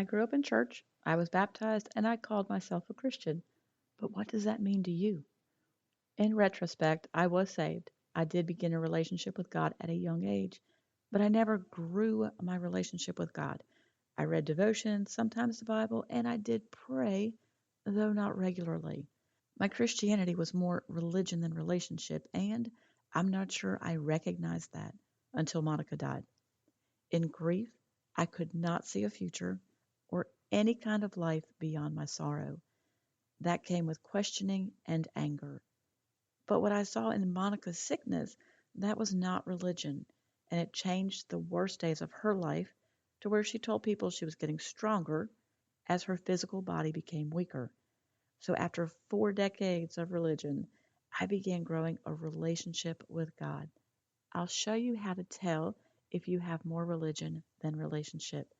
I grew up in church, I was baptized, and I called myself a Christian. But what does that mean to you? In retrospect, I was saved. I did begin a relationship with God at a young age, but I never grew my relationship with God. I read devotions, sometimes the Bible, and I did pray, though not regularly. My Christianity was more religion than relationship, and I'm not sure I recognized that until Monica died. In grief, I could not see a future or any kind of life beyond my sorrow. That came with questioning and anger. But what I saw in Monica's sickness, that was not religion, and it changed the worst days of her life to where she told people she was getting stronger as her physical body became weaker. So after 4 decades of religion, I began growing a relationship with God. I'll show you how to tell if you have more religion than relationship.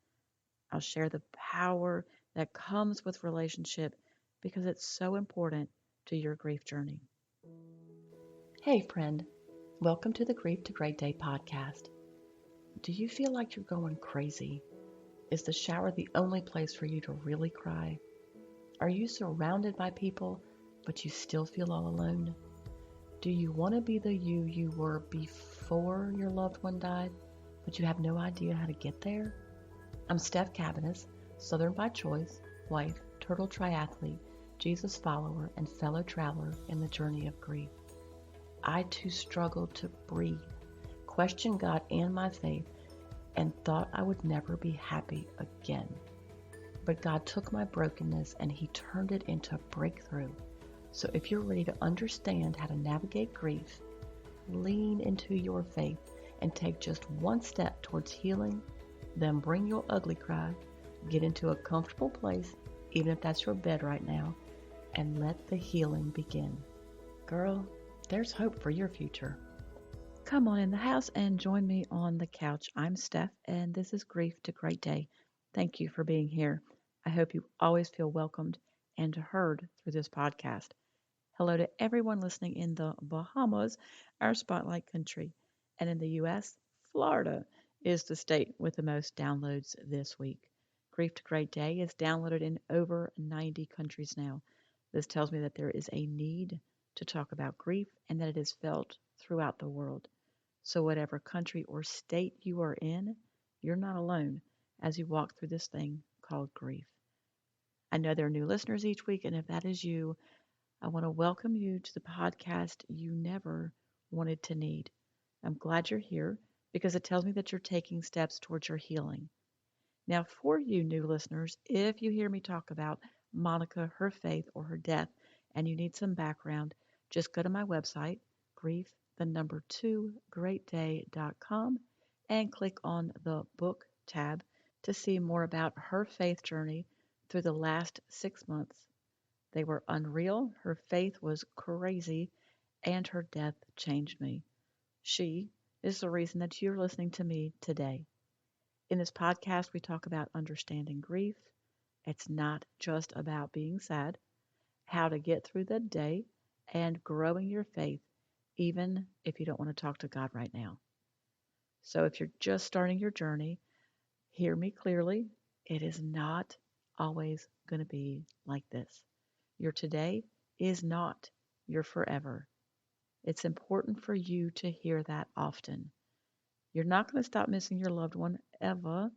I'll share the power that comes with relationship because it's so important to your grief journey. Hey, friend, welcome to the Grief to Great Day podcast. Do you feel like you're going crazy? Is the shower the only place for you to really cry? Are you surrounded by people, but you still feel all alone? Do you want to be the you were before your loved one died, but you have no idea how to get there? I'm Steph Cabanis, Southern by choice, wife, turtle triathlete, Jesus follower, and fellow traveler in the journey of grief. I too struggled to breathe, questioned God and my faith, and thought I would never be happy again. But God took my brokenness and He turned it into a breakthrough. So if you're ready to understand how to navigate grief, lean into your faith and take just one step towards healing, then bring your ugly cry, get into a comfortable place, even if that's your bed right now, and let the healing begin. Girl, there's hope for your future. Come on in the house and join me on the couch. I'm Steph, and this is Grief to Great Day. Thank you for being here. I hope you always feel welcomed and heard through this podcast. Hello to everyone listening in the Bahamas, our spotlight country, and in the U.S., Florida is the state with the most downloads this week. Grief to Great Day is downloaded in over 90 countries now. This tells me that there is a need to talk about grief and that it is felt throughout the world. So, whatever country or state you are in, you're not alone as you walk through this thing called grief. I know there are new listeners each week, and if that is you, I want to welcome you to the podcast you never wanted to need. I'm glad you're here because it tells me that you're taking steps towards your healing. Now, for you new listeners, if you hear me talk about Monica, her faith, or her death, and you need some background, just go to my website, grief2greatday.com, and click on the book tab to see more about her faith journey through the last 6 months. They were unreal, her faith was crazy, and her death changed me. She is the reason that you're listening to me today. In this podcast, we talk about understanding grief. It's not just about being sad, how to get through the day, and growing your faith, even if you don't want to talk to God right now. So if you're just starting your journey, hear me clearly. It is not always going to be like this. Your today is not your forever. It's important for you to hear that often. You're not going to stop missing your loved one ever,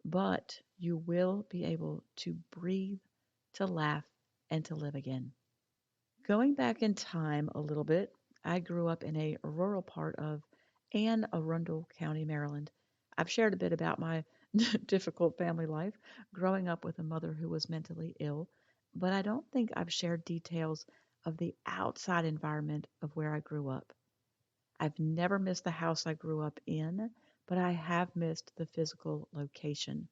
but you will be able to breathe, to laugh, and to live again. Going back in time a little bit, I grew up in a rural part of Anne Arundel County, Maryland. I've shared a bit about my difficult family life growing up with a mother who was mentally ill, but I don't think I've shared details of the outside environment of where I grew up. I've never missed the house I grew up in, but I have missed the physical location.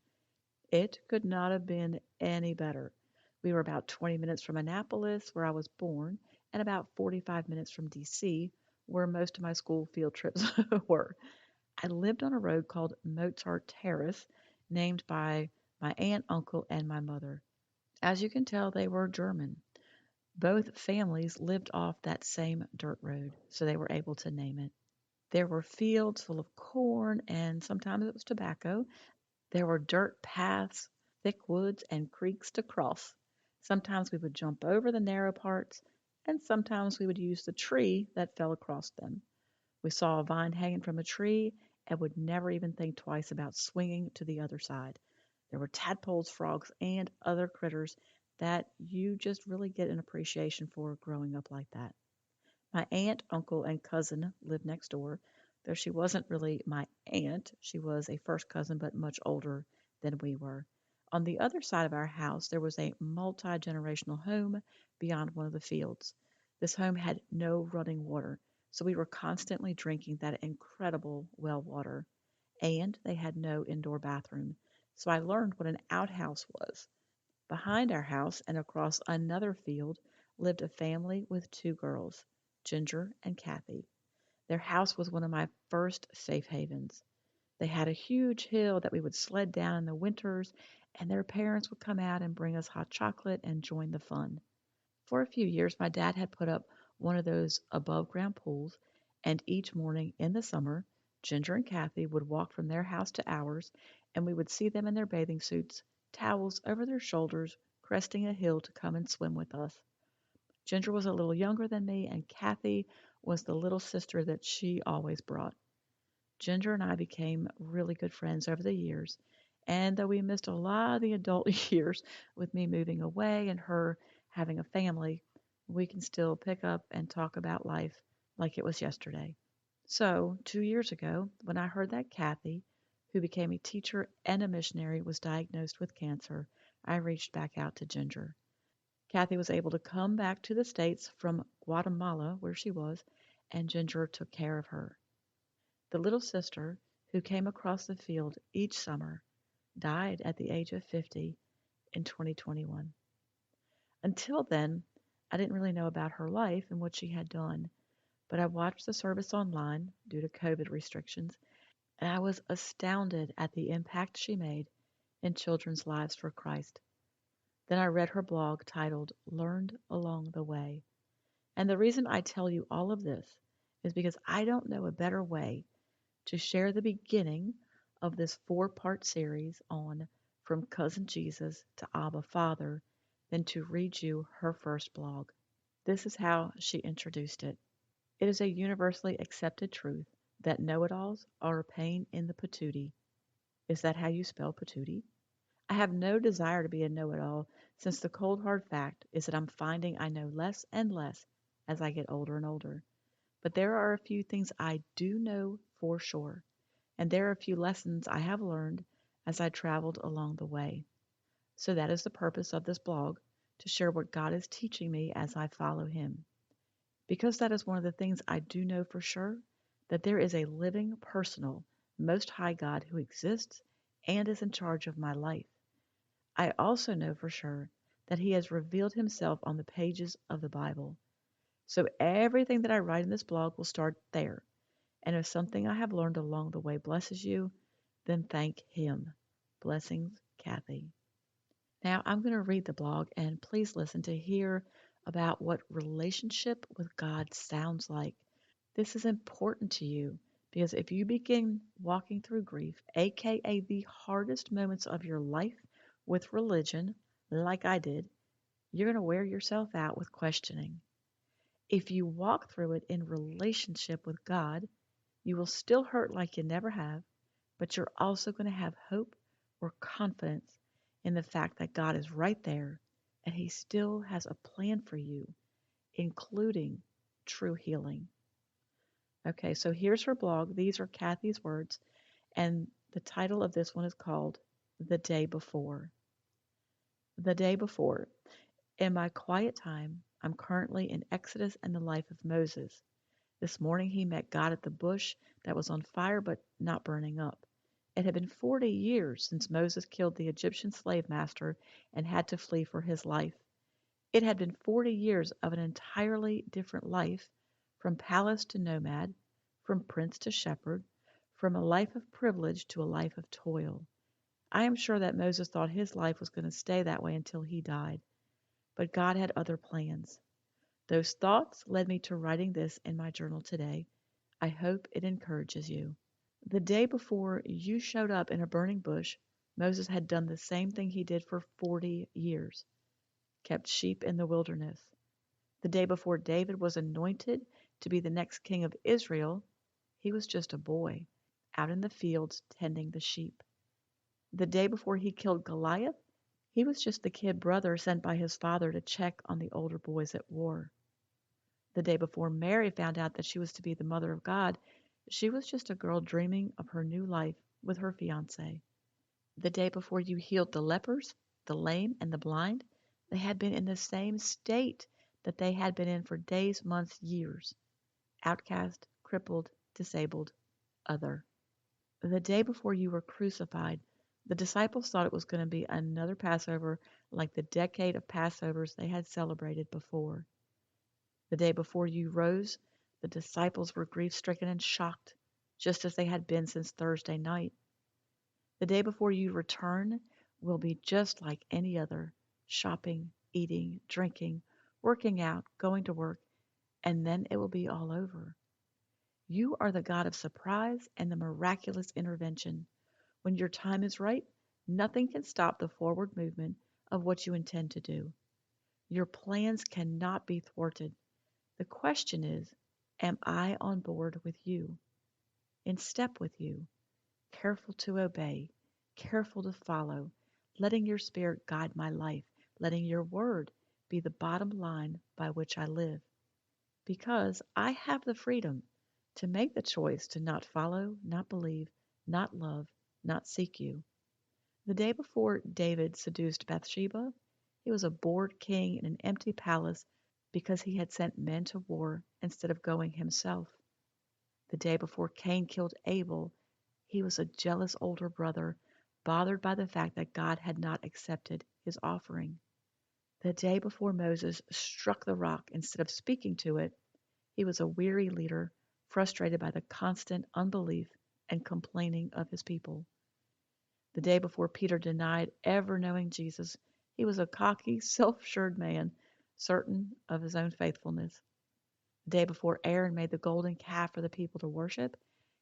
It could not have been any better. We were about 20 minutes from Annapolis, where I was born, and about 45 minutes from DC, where most of my school field trips were. I lived on a road called Mozart Terrace, named by my aunt, uncle, and my mother. As you can tell, they were German. Both families lived off that same dirt road, so they were able to name it. There were fields full of corn, and sometimes it was tobacco. There were dirt paths. thick woods and creeks to cross. Sometimes we would jump over the narrow parts, and sometimes we would use the tree that fell across them. We saw a vine hanging from a tree and would never even think twice about swinging to the other side. There were tadpoles, frogs, and other critters that you just really get an appreciation for growing up like that. My aunt, uncle, and cousin lived next door, though she wasn't really my aunt. She was a first cousin, but much older than we were. On the other side of our house, there was a multi generational home beyond one of the fields. This home had no running water, so we were constantly drinking that incredible well water. And they had no indoor bathroom, so I learned what an outhouse was. Behind our house and across another field lived a family with two girls, Ginger and Kathy. Their house was one of my first safe havens. They had a huge hill that we would sled down in the winters, and their parents would come out and bring us hot chocolate and join the fun. For a few years, my dad had put up one of those above ground pools, and each morning in the summer, Ginger and Kathy would walk from their house to ours, and we would see them in their bathing suits, towels over their shoulders, cresting a hill to come and swim with us. Ginger was a little younger than me, and Kathy was the little sister that she always brought. Ginger and I became really good friends over the years, and though we missed a lot of the adult years with me moving away and her having a family, we can still pick up and talk about life like it was yesterday. So, 2 years ago, when I heard that Kathy, who became a teacher and a missionary, was diagnosed with cancer, I reached back out to Ginger. Kathy was able to come back to the States from Guatemala, where she was, and Ginger took care of her. The little sister, who came across the field each summer, died at the age of 50 in 2021. Until then, I didn't really know about her life and what she had done, but I watched the service online due to COVID restrictions, and I was astounded at the impact she made in children's lives for Christ. Then I read her blog titled Learned Along the Way. And the reason I tell you all of this is because I don't know a better way to share the beginning of this 4 part series on From Cousin Jesus to Abba Father than to read you her first blog. This is how she introduced it. It is a universally accepted truth that know-it-alls are a pain in the patootie. Is that how you spell patootie? I have no desire to be a know-it-all, since the cold hard fact is that I'm finding I know less and less as I get older and older. But there are a few things I do know for sure, and there are a few lessons I have learned as I traveled along the way. So that is the purpose of this blog, to share what God is teaching me as I follow Him. Because that is one of the things I do know for sure, that there is a living, personal, Most High God who exists and is in charge of my life. I also know for sure that He has revealed Himself on the pages of the Bible. So everything that I write in this blog will start there. And if something I have learned along the way blesses you, then thank Him. Blessings, Kathy. Now I'm going to read the blog, and please listen to hear about what relationship with God sounds like. This is important to you because if you begin walking through grief, aka the hardest moments of your life, with religion, like I did, you're going to wear yourself out with questioning. If you walk through it in relationship with God, you will still hurt like you never have, but you're also going to have hope or confidence in the fact that God is right there and He still has a plan for you, including true healing. Okay, so here's her blog. These are Kathy's words, and the title of this one is called The Day Before. The Day Before. In my quiet time, I'm currently in Exodus and the life of Moses. This morning he met God at the bush that was on fire but not burning up. It had been 40 years since Moses killed the Egyptian slave master and had to flee for his life. It had been 40 years of an entirely different life, from palace to nomad, from prince to shepherd, from a life of privilege to a life of toil. I am sure that Moses thought his life was going to stay that way until he died, but God had other plans. Those thoughts led me to writing this in my journal today. I hope it encourages you. The day before you showed up in a burning bush, Moses had done the same thing he did for 40 years, kept sheep in the wilderness. The day before David was anointed to be the next king of Israel, he was just a boy out in the fields tending the sheep. The day before he killed Goliath, he was just the kid brother sent by his father to check on the older boys at war. The day before Mary found out that she was to be the mother of God, she was just a girl dreaming of her new life with her fiance. The day before you healed the lepers, the lame, and the blind, they had been in the same state that they had been in for days, months, years: outcast, crippled, disabled, other. The day before you were crucified, the disciples thought it was going to be another Passover like the decade of Passovers they had celebrated before. The day before you rose, the disciples were grief-stricken and shocked, just as they had been since Thursday night. The day before you return will be just like any other: shopping, eating, drinking, working out, going to work, and then it will be all over. You are the God of surprise and the miraculous intervention. When your time is right, nothing can stop the forward movement of what you intend to do. Your plans cannot be thwarted. The question is, am I on board with you, in step with you, careful to obey, careful to follow, letting your spirit guide my life, letting your word be the bottom line by which I live? Because I have the freedom to make the choice to not follow, not believe, not love, not seek you. The day before David seduced Bathsheba, he was a bored king in an empty palace because he had sent men to war instead of going himself. The day before Cain killed Abel, he was a jealous older brother, bothered by the fact that God had not accepted his offering. The day before Moses struck the rock instead of speaking to it, he was a weary leader, frustrated by the constant unbelief and complaining of his people. The day before Peter denied ever knowing Jesus, he was a cocky, self-assured man, certain of his own faithfulness. The day before Aaron made the golden calf for the people to worship,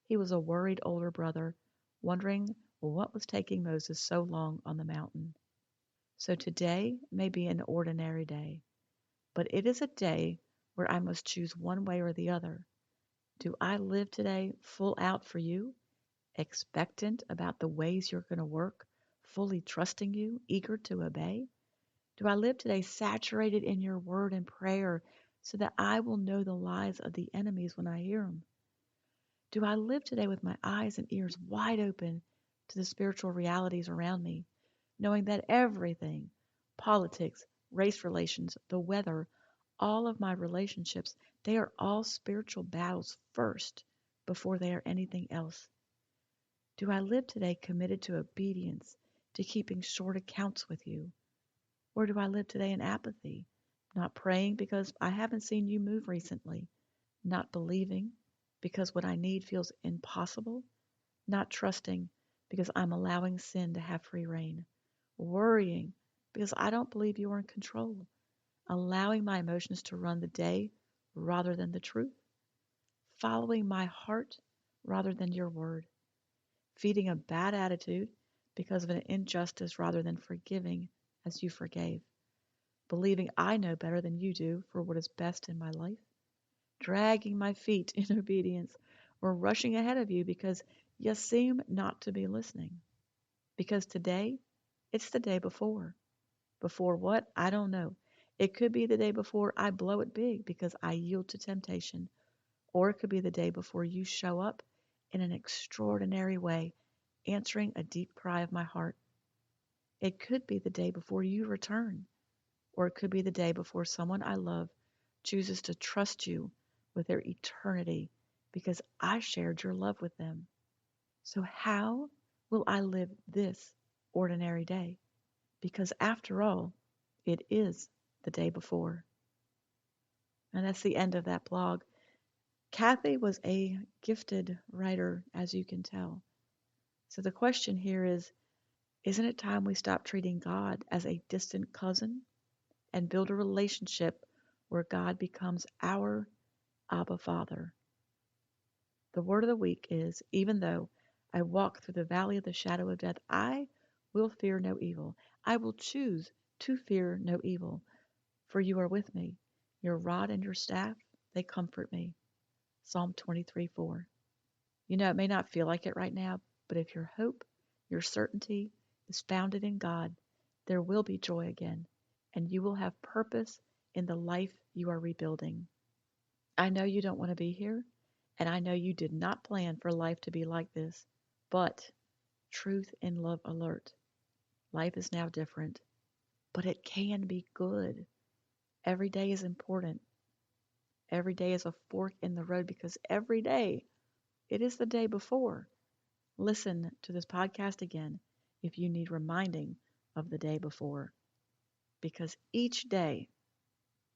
he was a worried older brother, wondering what was taking Moses so long on the mountain. So today may be an ordinary day, but it is a day where I must choose one way or the other. Do I live today full out for you, expectant about the ways you're going to work, fully trusting you, eager to obey? Do I live today saturated in your word and prayer so that I will know the lies of the enemies when I hear them? Do I live today with my eyes and ears wide open to the spiritual realities around me, knowing that everything, politics, race relations, the weather, all of my relationships, they are all spiritual battles first before they are anything else? Do I live today committed to obedience, to keeping short accounts with you? Or do I live today in apathy, not praying because I haven't seen you move recently, not believing because what I need feels impossible, not trusting because I'm allowing sin to have free reign, worrying because I don't believe you are in control, allowing my emotions to run the day rather than the truth, following my heart rather than your word, feeding a bad attitude because of an injustice rather than forgiving as you forgave, believing I know better than you do for what is best in my life, dragging my feet in obedience, or rushing ahead of you because you seem not to be listening. Because today, it's the day before. Before what? I don't know. It could be the day before I blow it big because I yield to temptation, or it could be the day before you show up in an extraordinary way, answering a deep cry of my heart. It could be the day before you return, or it could be the day before someone I love chooses to trust you with their eternity because I shared your love with them. So how will I live this ordinary day? Because after all, it is the day before. And that's the end of that blog. Kathy was a gifted writer, as you can tell. So the question here is, isn't it time we stop treating God as a distant cousin and build a relationship where God becomes our Abba Father? The word of the week is, even though I walk through the valley of the shadow of death, I will fear no evil. I will choose to fear no evil, for you are with me. Your rod and your staff, they comfort me. Psalm 23:4. It may not feel like it right now, but if your hope, your certainty is founded in God, there will be joy again, and you will have purpose in the life you are rebuilding. I know you don't want to be here, and I know you did not plan for life to be like this, but truth and love alert. Life is now different, but it can be good. Every day is important. Every day is a fork in the road because every day it is the day before. Listen to this podcast again if you need reminding of the day before, because each day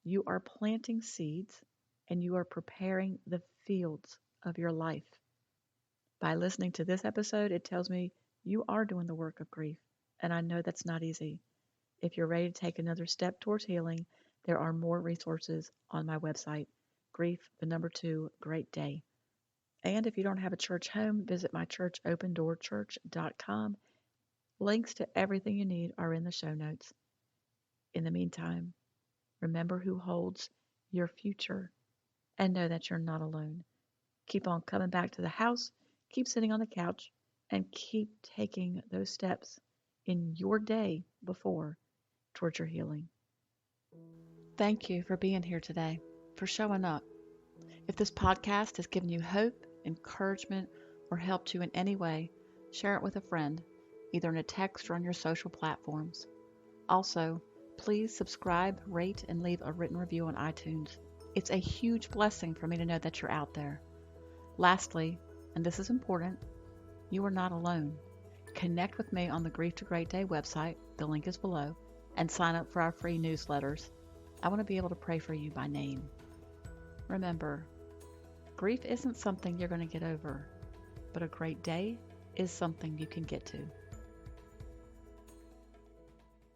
you are planting seeds and you are preparing the fields of your life. By listening to this episode, it tells me you are doing the work of grief, and I know that's not easy. If you're ready to take another step towards healing, there are more resources on my website, Grief, the number 2, Great Day. And if you don't have a church home, visit my church, opendoorchurch.com. Links to everything you need are in the show notes. In the meantime, remember who holds your future and know that you're not alone. Keep on coming back to the house, keep sitting on the couch, and keep taking those steps in your day before towards your healing. Thank you for being here today, for showing up. If this podcast has given you hope, encouragement, or helped you in any way, share it with a friend, either in a text or on your social platforms. Also, please subscribe, rate, and leave a written review on iTunes. It's a huge blessing for me to know that you're out there. Lastly, and this is important, you are not alone. Connect with me on the Grief to Great Day website, the link is below, and sign up for our free newsletters. I want to be able to pray for you by name. Remember, grief isn't something you're going to get over, but a great day is something you can get to.